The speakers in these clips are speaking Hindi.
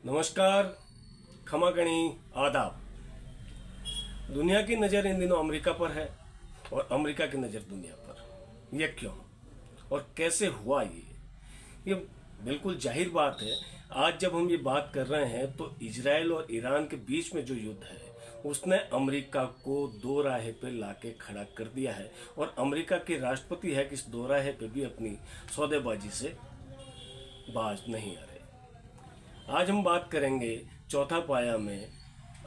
नमस्कार, खमा गणी, आदाब। दुनिया की नज़र इन दिनों अमेरिका पर है और अमेरिका की नज़र दुनिया पर। यह क्यों और कैसे हुआ ये बिल्कुल जाहिर बात है। आज जब हम ये बात कर रहे हैं तो इजराइल और ईरान के बीच में जो युद्ध है उसने अमेरिका को दो राहे पे लाके खड़ा कर दिया है और अमेरिका के राष्ट्रपति है कि इस दो राहे पे भी अपनी सौदेबाजी से बाज नहीं आ रहे। आज हम बात करेंगे चौथा पाया में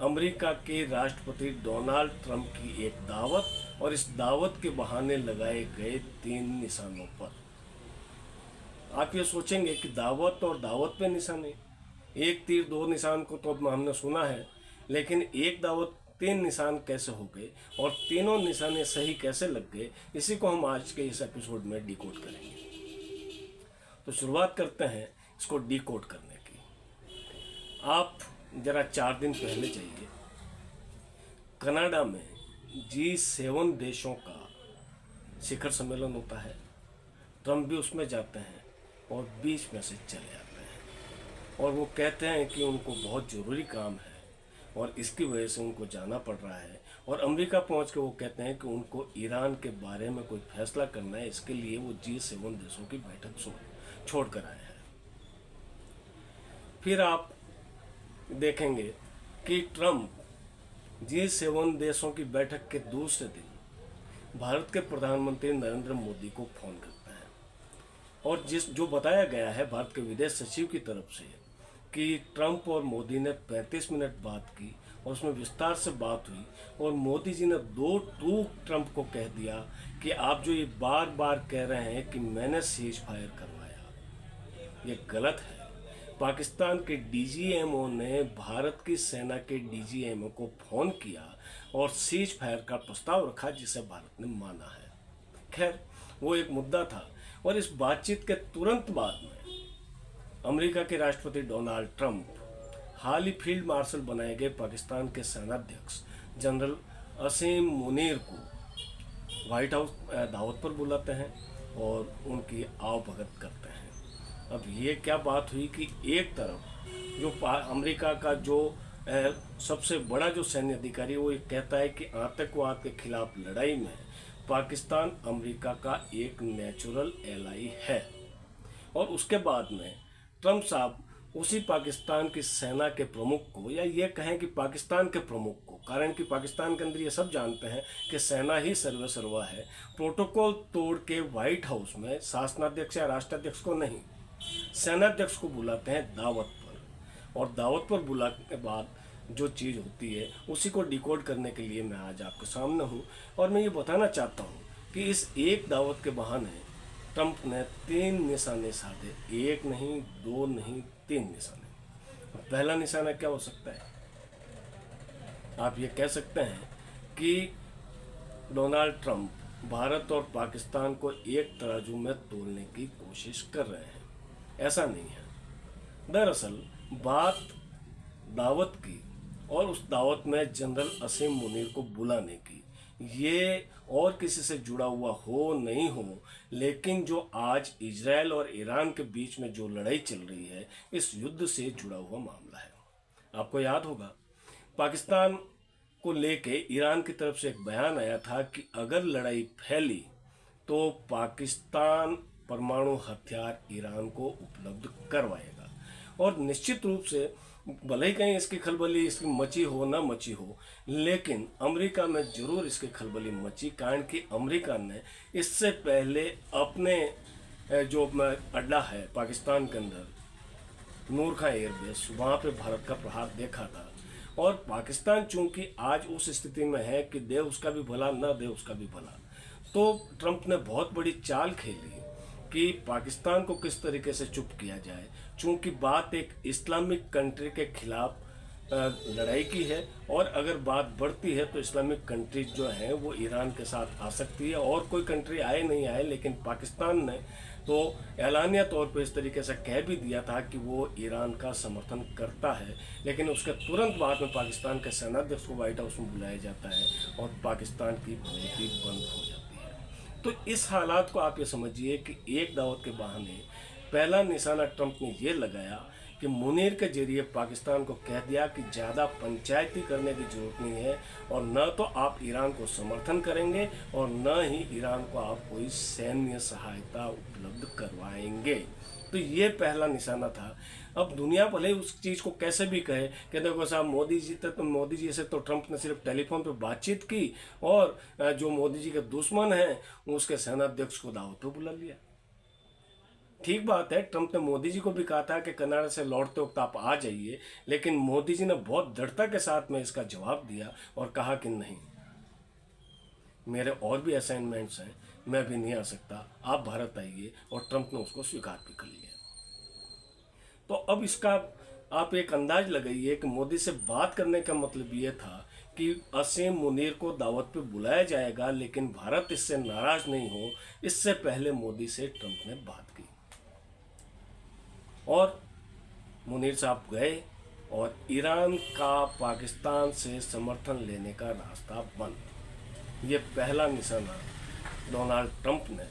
अमेरिका के राष्ट्रपति डोनाल्ड ट्रंप की एक दावत और इस दावत के बहाने लगाए गए 3 निशानों पर। आप ये सोचेंगे कि दावत और दावत पे निशाने, एक तीर 2 निशान को तो हमने सुना है, लेकिन एक दावत 3 निशान कैसे हो गए और तीनों निशाने सही कैसे लग गए, इसी को हम आज के इस एपिसोड में डिकोड करेंगे। तो शुरुआत करते हैं इसको डिकोड करने की। आप जरा 4 दिन पहले जाइए, कनाडा में G7 देशों का शिखर सम्मेलन होता है। ट्रंप भी उसमें जाते हैं और बीच में से चले आते हैं और वो कहते हैं कि उनको बहुत ज़रूरी काम है और इसकी वजह से उनको जाना पड़ रहा है। और अमेरिका पहुंच के वो कहते हैं कि उनको ईरान के बारे में कोई फैसला करना है, इसके लिए वो G7 देशों की बैठक छोड़ कर आए हैं। फिर आप देखेंगे कि ट्रंप G7 देशों की बैठक के दूसरे दिन भारत के प्रधानमंत्री नरेंद्र मोदी को फ़ोन करते हैं और जो बताया गया है भारत के विदेश सचिव की तरफ से कि ट्रंप और मोदी ने 35 मिनट बात की और उसमें विस्तार से बात हुई और मोदी जी ने 2 टूक ट्रंप को कह दिया कि आप जो ये बार बार कह रहे हैं कि मैंने सीज फायर करवाया, ये गलत है। पाकिस्तान के डीजीएमओ ने भारत की सेना के डीजीएमओ को फ़ोन किया और सीज फायर का प्रस्ताव रखा जिसे भारत ने माना है। खैर, वो एक मुद्दा था और इस बातचीत के तुरंत बाद में अमेरिका के राष्ट्रपति डोनाल्ड ट्रंप हाल ही फील्ड मार्शल बनाए गए पाकिस्तान के सेनाध्यक्ष जनरल असीम मुनीर को व्हाइट हाउस दावत पर बुलाते हैं और उनकी आवभगत करते हैं। अब ये क्या बात हुई कि एक तरफ जो अमेरिका का जो सबसे बड़ा जो सैन्य अधिकारी वो ये कहता है कि आतंकवाद के खिलाफ लड़ाई में पाकिस्तान अमेरिका का एक नेचुरल एलाई है, और उसके बाद में ट्रंप साहब उसी पाकिस्तान की सेना के प्रमुख को, या ये कहें कि पाकिस्तान के प्रमुख को, कारण कि पाकिस्तान के अंदर ये सब जानते हैं कि सेना ही सर्वे सर्वा है, प्रोटोकॉल तोड़ के व्हाइट हाउस में शासनाध्यक्ष या राष्ट्राध्यक्ष को नहीं, सेनाध्यक्ष को बुलाते हैं दावत पर। और दावत पर बुलाने के बाद जो चीज़ होती है उसी को डिकोड करने के लिए मैं आज आपके सामने हूँ और मैं ये बताना चाहता हूँ कि इस एक दावत के बहाने ट्रंप ने 3 निशाने साधे, 1 नहीं, 2 नहीं, 3 निशाने। पहला निशाना क्या हो सकता है? आप ये कह सकते हैं कि डोनाल्ड ट्रंप भारत और पाकिस्तान को एक तराजू में तोलने की कोशिश कर रहे हैं। ऐसा नहीं है। दरअसल बात दावत की और उस दावत में जनरल असीम मुनीर को बुलाने की, ये और किसी से जुड़ा हुआ हो नहीं हो, लेकिन जो आज इजराइल और ईरान के बीच में जो लड़ाई चल रही है इस युद्ध से जुड़ा हुआ मामला है। आपको याद होगा पाकिस्तान को लेके ईरान की तरफ से एक बयान आया था कि अगर लड़ाई फैली तो पाकिस्तान परमाणु हथियार ईरान को उपलब्ध करवाएगा। और निश्चित रूप से भले ही कहीं इसकी खलबली इसकी मची हो ना मची हो, लेकिन अमेरिका में जरूर इसकी खलबली मची, कारण कि अमेरिका ने इससे पहले अपने जो अड्डा है पाकिस्तान के अंदर नूर खां एयरबेस, वहाँ पे भारत का प्रहार देखा था। और पाकिस्तान चूंकि आज उस स्थिति में है कि दे उसका भी भला ना दे उसका भी भला, तो ट्रंप ने बहुत बड़ी चाल खेली कि पाकिस्तान को किस तरीके से चुप किया जाए। चूंकि बात एक इस्लामिक कंट्री के खिलाफ लड़ाई की है और अगर बात बढ़ती है तो इस्लामिक कंट्रीज जो हैं वो ईरान के साथ आ सकती है, और कोई कंट्री आए नहीं आए, लेकिन पाकिस्तान ने तो एलानिया तौर पर इस तरीके से कह भी दिया था कि वो ईरान का समर्थन करता है। लेकिन उसके तुरंत बाद में पाकिस्तान के सेनाध्यक्ष को व्हाइट हाउस में बुलाया जाता है और पाकिस्तान की भूमिका बंद हो जाती है। तो इस हालात को आप ये समझिए कि एक दावत के बहाने पहला निशाना ट्रंप ने ये लगाया कि मुनीर के जरिए पाकिस्तान को कह दिया कि ज़्यादा पंचायती करने की जरूरत नहीं है, और न तो आप ईरान को समर्थन करेंगे और न ही ईरान को आप कोई सैन्य सहायता उपलब्ध करवाएंगे। तो ये पहला निशाना था। अब दुनिया भले उस चीज़ को कैसे भी कहे कि देखो साहब, मोदी जी से तो ट्रंप ने सिर्फ टेलीफोन पे बातचीत की, और जो मोदी जी के दुश्मन हैं उसके सेनाध्यक्ष को दावत पे बुला लिया। ठीक बात है, ट्रंप ने मोदी जी को भी कहा था कि कनाडा से लौटते वक्त आप आ जाइए, लेकिन मोदी जी ने बहुत दृढ़ता के साथ में इसका जवाब दिया और कहा कि नहीं, मेरे और भी असाइनमेंट्स हैं, मैं भी नहीं आ सकता, आप भारत आइए, और ट्रंप ने उसको स्वीकार भी कर लिया। तो अब इसका आप एक अंदाज लगाइए कि मोदी से बात करने का मतलब ये था कि असीम मुनीर को दावत पे बुलाया जाएगा, लेकिन भारत इससे नाराज नहीं हो, इससे पहले मोदी से ट्रंप ने बात की। और मुनीर साहब गए और ईरान का पाकिस्तान से समर्थन लेने का रास्ता बंद। ये पहला निशाना डोनाल्ड ट्रंप ने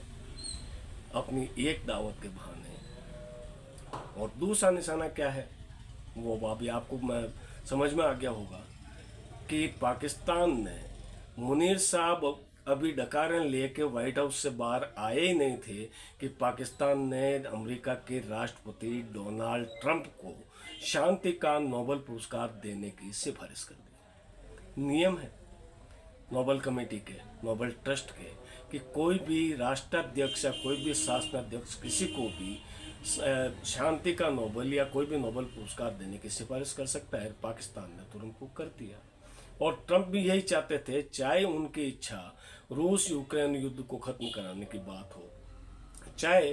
अपनी एक दावत के बहाने। और दूसरा निशाना क्या है वो अभी आपको मैं समझ में आ गया होगा कि पाकिस्तान ने मुनीर साहब अभी डकारें लेके व्हाइट हाउस से बाहर आए ही नहीं थे कि पाकिस्तान ने अमेरिका के राष्ट्रपति डोनाल्ड ट्रंप को शांति का नोबेल पुरस्कार देने की सिफारिश कर दी। नियम है नोबेल कमेटी के, नोबेल ट्रस्ट के, कि कोई भी राष्ट्राध्यक्ष या कोई भी शासनाध्यक्ष किसी को भी शांति का नोबेल या कोई भी नोबेल पुरस्कार देने की सिफारिश कर सकता है। पाकिस्तान ने तुरंत को कर दिया। और ट्रंप भी यही चाहते थे, चाहे उनकी इच्छा रूस यूक्रेन युद्ध को खत्म कराने की बात हो, चाहे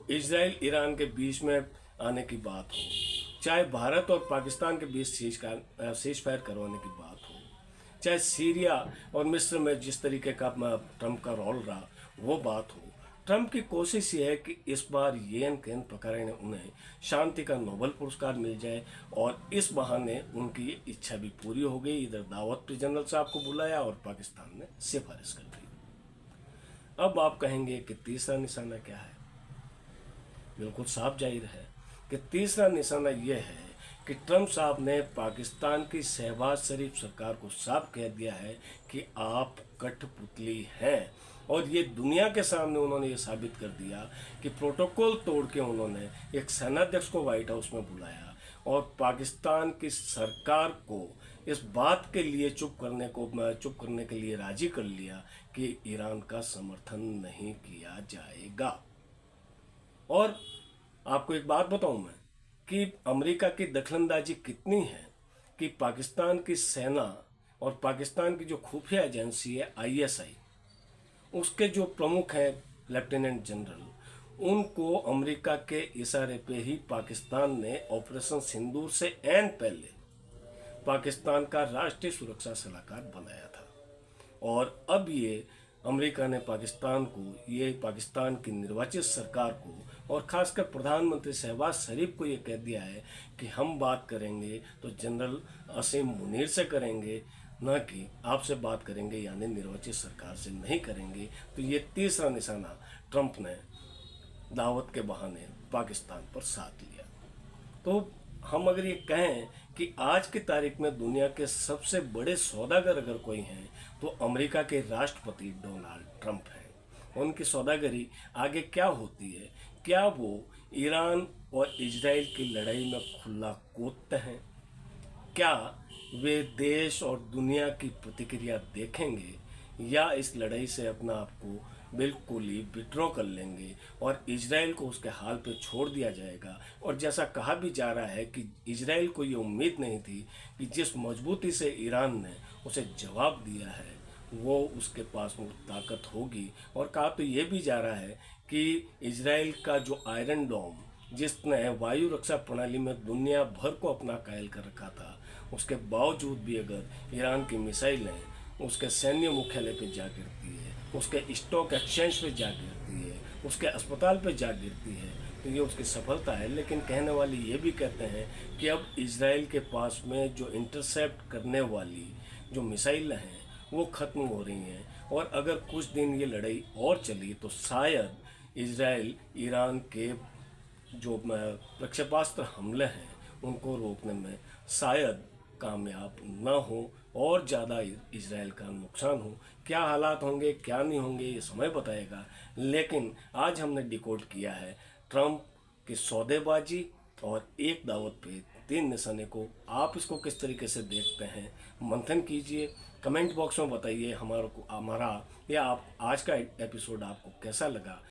इजराइल ईरान के बीच में आने की बात हो, चाहे भारत और पाकिस्तान के बीच सीज फायर करवाने की बात हो, चाहे सीरिया और मिस्र में जिस तरीके का ट्रंप का रोल रहा वो बात हो। ट्रंप की कोशिश ये है कि इस बार येन केन प्रकरण उन्हें शांति का नोबेल पुरस्कार मिल जाए, और इस बहाने उनकी इच्छा भी पूरी हो गई। इधर दावत पे जनरल साहब को बुलाया और पाकिस्तान ने सिफारिश कर दी। अब आप कहेंगे कि तीसरा निशाना क्या है? बिल्कुल साफ जाहिर है कि तीसरा निशाना यह है कि ट्रंप साहब ने पाकिस्तान की शहबाज शरीफ सरकार को साफ कह दिया है कि आप कठपुतली हैं, और ये दुनिया के सामने उन्होंने ये साबित कर दिया कि प्रोटोकॉल तोड़ के उन्होंने एक सेनाध्यक्ष को व्हाइट हाउस में बुलाया और पाकिस्तान की सरकार को इस बात के लिए चुप करने के लिए राजी कर लिया कि ईरान का समर्थन नहीं किया जाएगा। और आपको एक बात बताऊं मैं कि अमेरिका की दखलंदाजी कितनी है कि पाकिस्तान की सेना और पाकिस्तान की जो खुफिया एजेंसी है ISI, उसके जो प्रमुख हैं लेफ्टिनेंट जनरल, उनको अमेरिका के इशारे पे ही पाकिस्तान ने ऑपरेशन सिंदूर से ऐन पहले पाकिस्तान का राष्ट्रीय सुरक्षा सलाहकार बनाया था। और अब ये अमेरिका ने पाकिस्तान की निर्वाचित सरकार को और खासकर प्रधानमंत्री शहबाज शरीफ को ये कह दिया है कि हम बात करेंगे तो जनरल असीम मुनीर से करेंगे, न कि आपसे बात करेंगे, यानी निर्वाचित सरकार से नहीं करेंगे। तो ये तीसरा निशाना ट्रंप ने दावत के बहाने पाकिस्तान पर साध लिया। तो हम अगर ये कहें कि आज की तारीख में दुनिया के सबसे बड़े सौदागर अगर कोई हैं तो अमेरिका के राष्ट्रपति डोनाल्ड ट्रंप हैं। उनकी सौदागरी आगे क्या होती है? क्या वो ईरान और इजराइल की लड़ाई में खुला कूदते हैं? क्या वे देश और दुनिया की प्रतिक्रिया देखेंगे, या इस लड़ाई से अपना आप को बिल्कुल ही विड्रॉ कर लेंगे और इजराइल को उसके हाल पे छोड़ दिया जाएगा? और जैसा कहा भी जा रहा है कि इजराइल को ये उम्मीद नहीं थी कि जिस मजबूती से ईरान ने उसे जवाब दिया है वो उसके पास वो ताकत होगी। और कहा तो ये भी जा रहा है कि इजराइल का जो आयरन डोम, जिसने वायु रक्षा प्रणाली में दुनिया भर को अपना कायल कर रखा था, उसके बावजूद भी अगर ईरान की मिसाइलें उसके सैन्य मुख्यालय पे जा गिरती है, उसके स्टॉक एक्सचेंज पे जा गिरती है, उसके अस्पताल पे जा गिरती है, तो ये उसकी सफलता है। लेकिन कहने वाले ये भी कहते हैं कि अब इजराइल के पास में जो इंटरसेप्ट करने वाली जो मिसाइलें हैं वो ख़त्म हो रही हैं, और अगर कुछ दिन ये लड़ाई और चली तो शायद इजराइल ईरान के जो प्रक्षेपास्त्र हमले हैं उनको रोकने में शायद कामयाब ना हो और ज़्यादा इजराइल का नुकसान हो। क्या हालात होंगे क्या नहीं होंगे ये समय बताएगा, लेकिन आज हमने डिकोड किया है ट्रंप की सौदेबाजी और एक दावत पे 3 निशाने को। आप इसको किस तरीके से देखते हैं, मंथन कीजिए, कमेंट बॉक्स में बताइए हमारा या आप आज का एपिसोड आपको कैसा लगा।